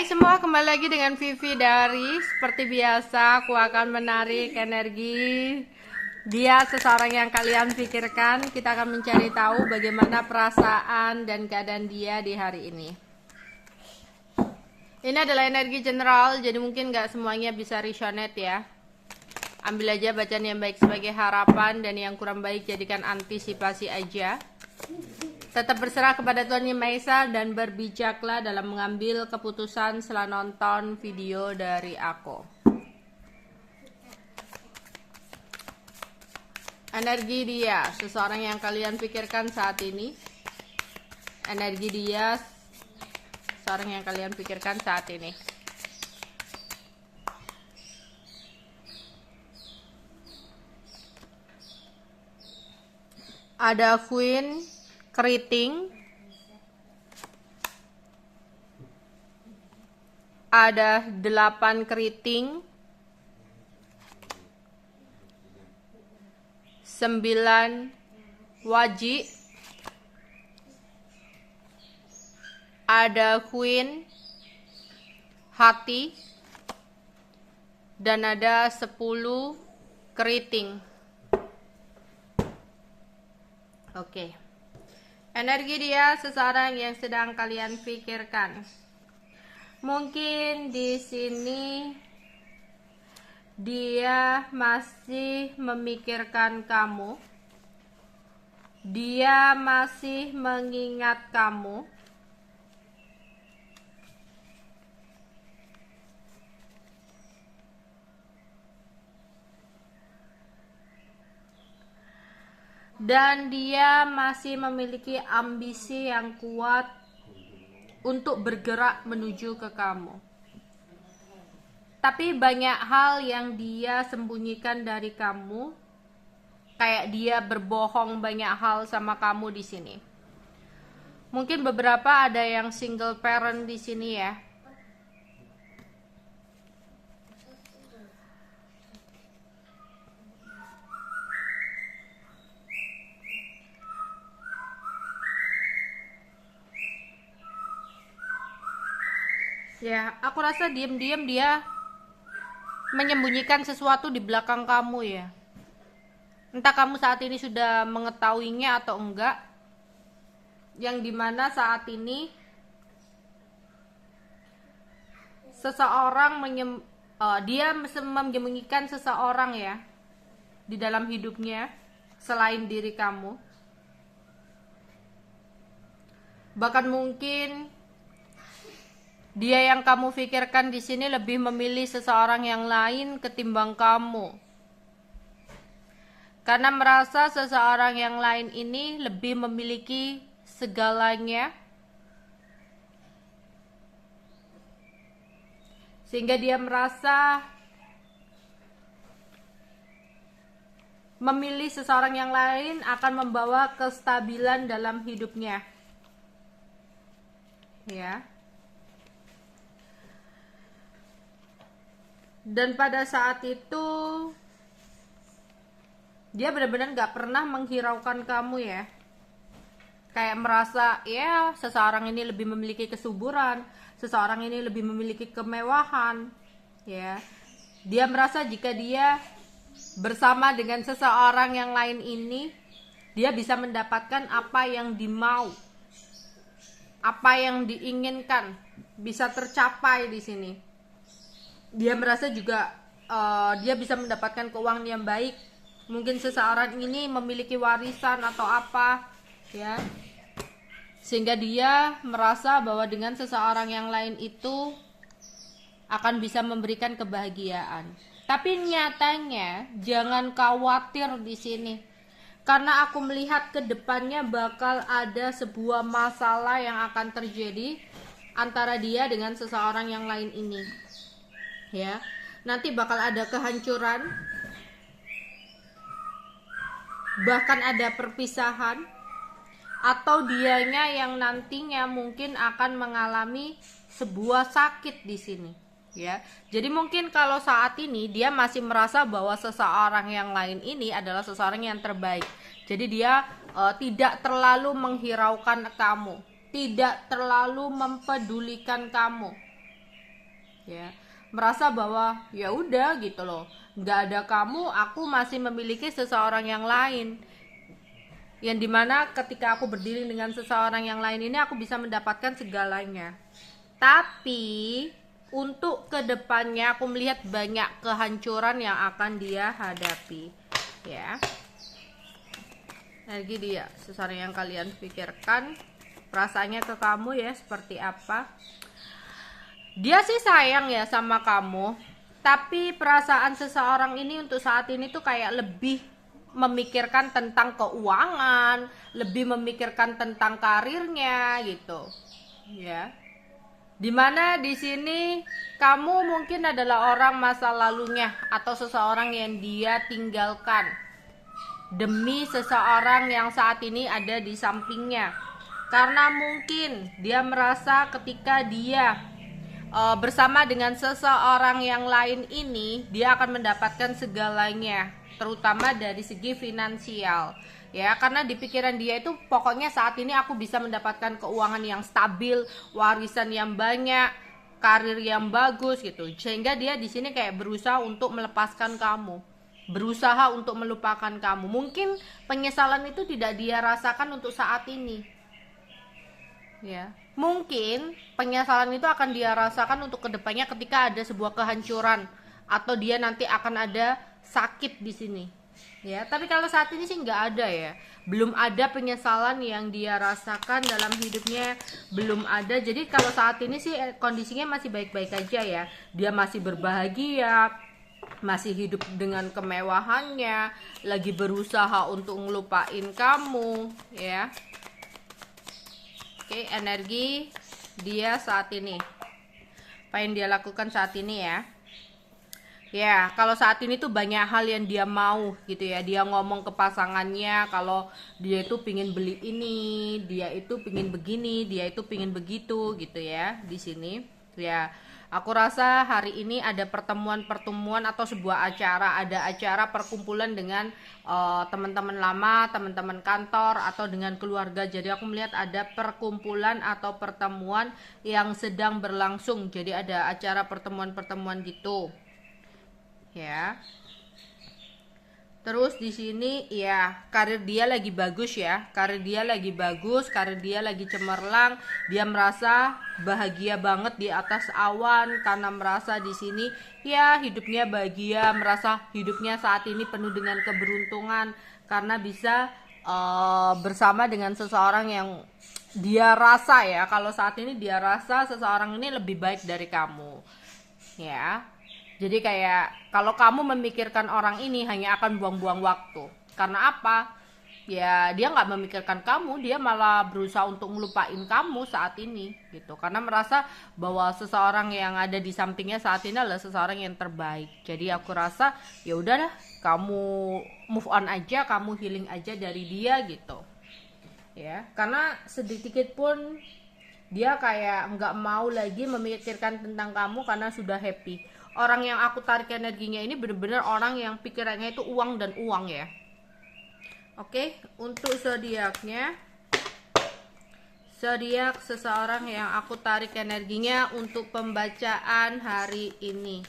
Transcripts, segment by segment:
Hai semua, kembali lagi dengan Vivi dari seperti biasa aku akan menarik energi dia seseorang yang kalian pikirkan. Kita akan mencari tahu bagaimana perasaan dan keadaan dia di hari ini. Ini adalah energi general, jadi mungkin gak semuanya bisa resonate ya. Ambil aja bacaan yang baik sebagai harapan, dan yang kurang baik jadikan antisipasi aja. Tetap berserah kepada Tuhan Yang Maha Esa dan berbijaklah dalam mengambil keputusan setelah nonton video dari aku. Energi dia, seseorang yang kalian pikirkan saat ini. Energi dia, seseorang yang kalian pikirkan saat ini. Ada Queen Keriting, ada 8 keriting, 9 wajik, ada Queen hati, dan ada 10 keriting. Oke. Energi dia seseorang yang sedang kalian pikirkan. Mungkin di sini dia masih memikirkan kamu. Dia masih mengingat kamu. Dan dia masih memiliki ambisi yang kuat untuk bergerak menuju ke kamu. Tapi banyak hal yang dia sembunyikan dari kamu. Kayak dia berbohong banyak hal sama kamu di sini. Mungkin beberapa ada yang single parent di sini ya. Ya, aku rasa diam-diam dia menyembunyikan sesuatu di belakang kamu ya. Entah kamu saat ini sudah mengetahuinya atau enggak. Yang dimana saat ini seseorang dia menyembunyikan seseorang ya di dalam hidupnya selain diri kamu. Bahkan mungkin dia yang kamu pikirkan di sini lebih memilih seseorang yang lain ketimbang kamu. Karena merasa seseorang yang lain ini lebih memiliki segalanya. Sehingga dia merasa memilih seseorang yang lain akan membawa kestabilan dalam hidupnya. Ya. Dan pada saat itu dia benar-benar gak pernah menghiraukan kamu ya. Kayak merasa ya seseorang ini lebih memiliki kesuburan, seseorang ini lebih memiliki kemewahan ya. Dia merasa jika dia bersama dengan seseorang yang lain ini, dia bisa mendapatkan apa yang dimau, apa yang diinginkan, bisa tercapai di sini. Dia merasa juga dia bisa mendapatkan keuangan yang baik. Mungkin seseorang ini memiliki warisan atau apa ya, sehingga dia merasa bahwa dengan seseorang yang lain itu akan bisa memberikan kebahagiaan. Tapi nyatanya jangan khawatir di sini, karena aku melihat ke depannya bakal ada sebuah masalah yang akan terjadi antara dia dengan seseorang yang lain ini. Ya, nanti bakal ada kehancuran, bahkan ada perpisahan, atau dianya yang nantinya mungkin akan mengalami sebuah sakit di sini. Ya, jadi mungkin kalau saat ini dia masih merasa bahwa seseorang yang lain ini adalah seseorang yang terbaik. Jadi dia tidak terlalu menghiraukan kamu, tidak terlalu mempedulikan kamu. ya. Merasa bahwa ya udah gitu loh, nggak ada kamu, aku masih memiliki seseorang yang lain, yang dimana ketika aku berdiri dengan seseorang yang lain ini aku bisa mendapatkan segalanya. Tapi untuk kedepannya aku melihat banyak kehancuran yang akan dia hadapi, ya. Energi dia, seseorang yang kalian pikirkan, perasaannya ke kamu ya seperti apa. Dia sih sayang ya sama kamu, tapi perasaan seseorang ini untuk saat ini tuh kayak lebih memikirkan tentang keuangan, lebih memikirkan tentang karirnya gitu. Ya. Dimana di sini kamu mungkin adalah orang masa lalunya atau seseorang yang dia tinggalkan demi seseorang yang saat ini ada di sampingnya. Karena mungkin dia merasa ketika dia bersama dengan seseorang yang lain ini, dia akan mendapatkan segalanya, terutama dari segi finansial. Ya, karena di pikiran dia itu pokoknya saat ini aku bisa mendapatkan keuangan yang stabil, warisan yang banyak, karir yang bagus gitu. Sehingga dia di sini kayak berusaha untuk melepaskan kamu, berusaha untuk melupakan kamu. Mungkin penyesalan itu tidak dia rasakan untuk saat ini. Ya, mungkin penyesalan itu akan dia rasakan untuk kedepannya ketika ada sebuah kehancuran atau dia nanti akan ada sakit di sini. Ya, tapi kalau saat ini sih nggak ada ya, belum ada penyesalan yang dia rasakan dalam hidupnya, belum ada. Jadi kalau saat ini sih kondisinya masih baik-baik aja ya, dia masih berbahagia, masih hidup dengan kemewahannya, lagi berusaha untuk ngelupain kamu, ya. Oke, energi dia saat ini, apa yang dia lakukan saat ini ya. Ya, kalau saat ini tuh banyak hal yang dia mau gitu ya. Dia ngomong ke pasangannya kalau dia itu pingin beli ini, dia itu pingin begini, dia itu pingin begitu gitu ya di sini. Ya, aku rasa hari ini ada pertemuan-pertemuan atau sebuah acara, ada acara perkumpulan dengan teman-teman lama, teman-teman kantor atau dengan keluarga. Jadi aku melihat ada perkumpulan atau pertemuan yang sedang berlangsung. Jadi ada acara pertemuan-pertemuan gitu. Ya. Terus di sini ya karir dia lagi bagus ya, karir dia lagi bagus, karir dia lagi cemerlang, dia merasa bahagia banget di atas awan karena merasa di sini ya hidupnya bahagia, merasa hidupnya saat ini penuh dengan keberuntungan karena bisa bersama dengan seseorang yang dia rasa ya, kalau saat ini dia rasa seseorang ini lebih baik dari kamu, ya. Jadi kayak kalau kamu memikirkan orang ini hanya akan buang-buang waktu. Karena apa? Ya dia nggak memikirkan kamu, dia malah berusaha untuk ngelupain kamu saat ini gitu. Karena merasa bahwa seseorang yang ada di sampingnya saat ini adalah seseorang yang terbaik. Jadi aku rasa ya udahlah, kamu move on aja, kamu healing aja dari dia gitu. Ya, karena sedikit pun dia kayak nggak mau lagi memikirkan tentang kamu karena sudah happy. Orang yang aku tarik energinya ini benar-benar orang yang pikirannya itu uang dan uang ya. Oke, untuk zodiaknya, zodiak seseorang yang aku tarik energinya untuk pembacaan hari ini.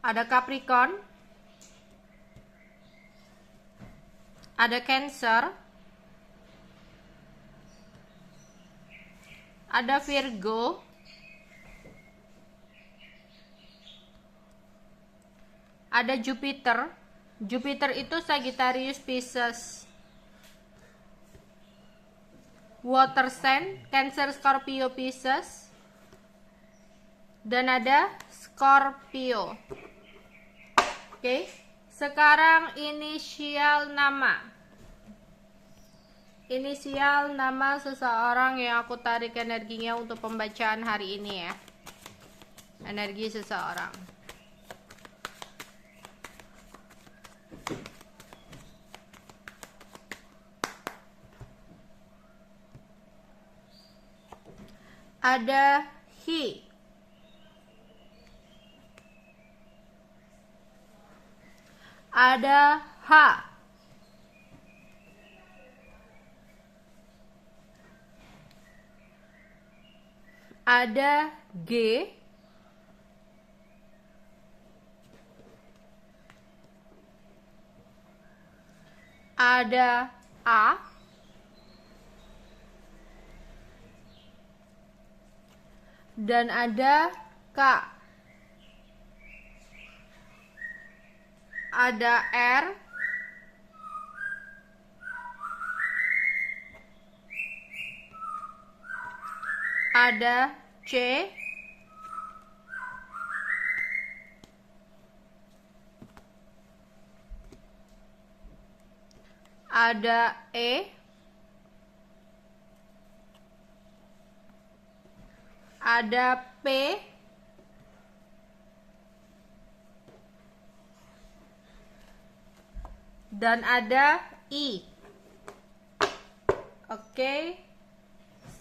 Ada Capricorn, ada Cancer, ada Virgo, ada Jupiter. Jupiter itu Sagittarius, Pisces, Water Sign, Cancer, Scorpio, Pisces, dan ada Scorpio. Oke, sekarang inisial nama. Inisial nama seseorang yang aku tarik energinya untuk pembacaan hari ini ya. Energi seseorang. Ada He. Ada H. ada G, ada A, dan ada K. Ada R, ada C, ada E, ada P, dan ada I. Oke.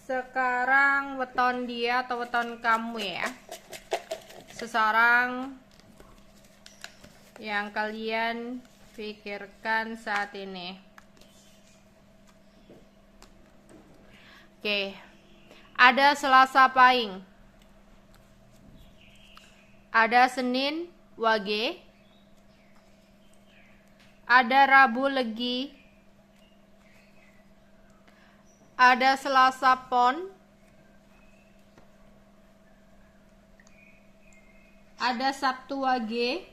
Sekarang weton dia atau weton kamu ya. Seseorang yang kalian pikirkan saat ini. Oke. Ada Selasa Pahing. Ada Senin Wage. Ada Rabu Legi. Ada Selasa Pon. Ada Sabtu Wage.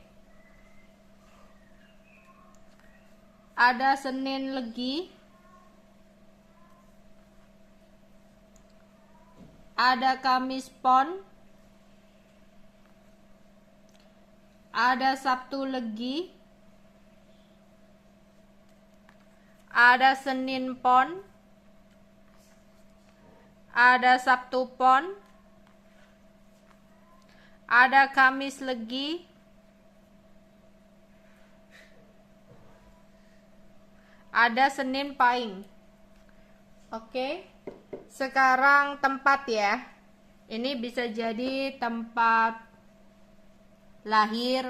Ada Senin Legi. Ada Kamis Pon. Ada Sabtu Legi. Ada Senin Pon. Ada Sabtu Pon. Ada Kamis Legi. Ada Senin Pahing. Oke. Sekarang tempat ya. Ini bisa jadi tempat lahir,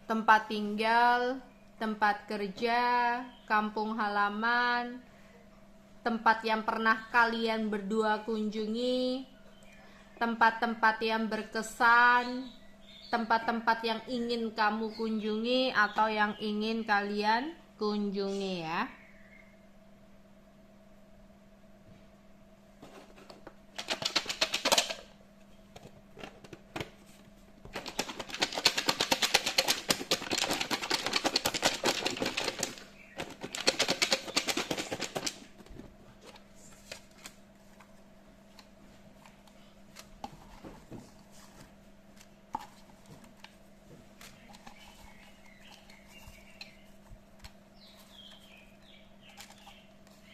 tempat tinggal, tempat kerja, kampung halaman, tempat yang pernah kalian berdua kunjungi, tempat-tempat yang berkesan, tempat-tempat yang ingin kamu kunjungi atau yang ingin kalian kunjungi ya.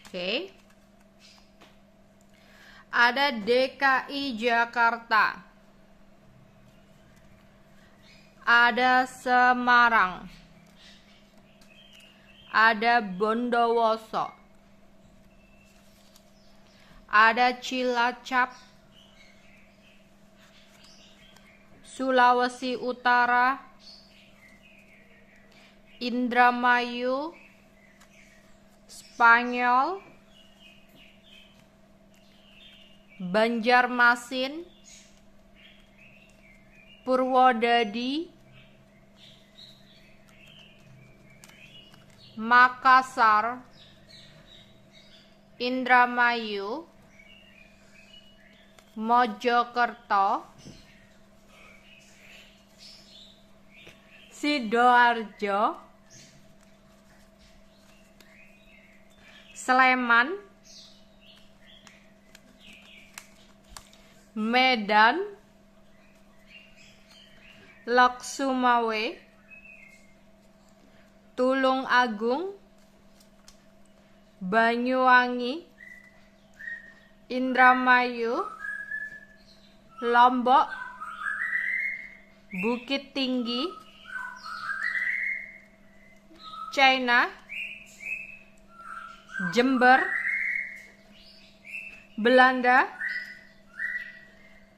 Oke. Ada DKI Jakarta. Ada Semarang. Ada Bondowoso. Ada Cilacap. Sulawesi Utara. Indramayu. Spanyol, Banjarmasin, Purwodadi, Makassar, Indramayu, Mojokerto, Sidoarjo, Sleman, Medan, Lok Sumawe, Tulung Agung, Banyuwangi, Indramayu, Lombok, Bukit Tinggi, China, Jember, Belanda,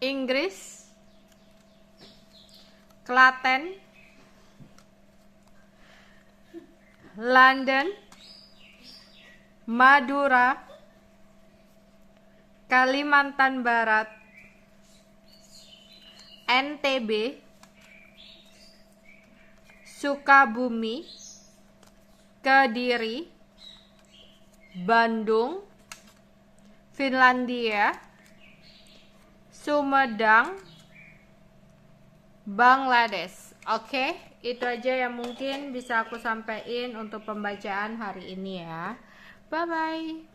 Inggris, Klaten, London, Madura, Kalimantan Barat, NTB, Sukabumi, Kediri, Bandung, Finlandia, Sumedang, Bangladesh. Oke, itu aja yang mungkin bisa aku sampaikan untuk pembacaan hari ini ya. Bye bye.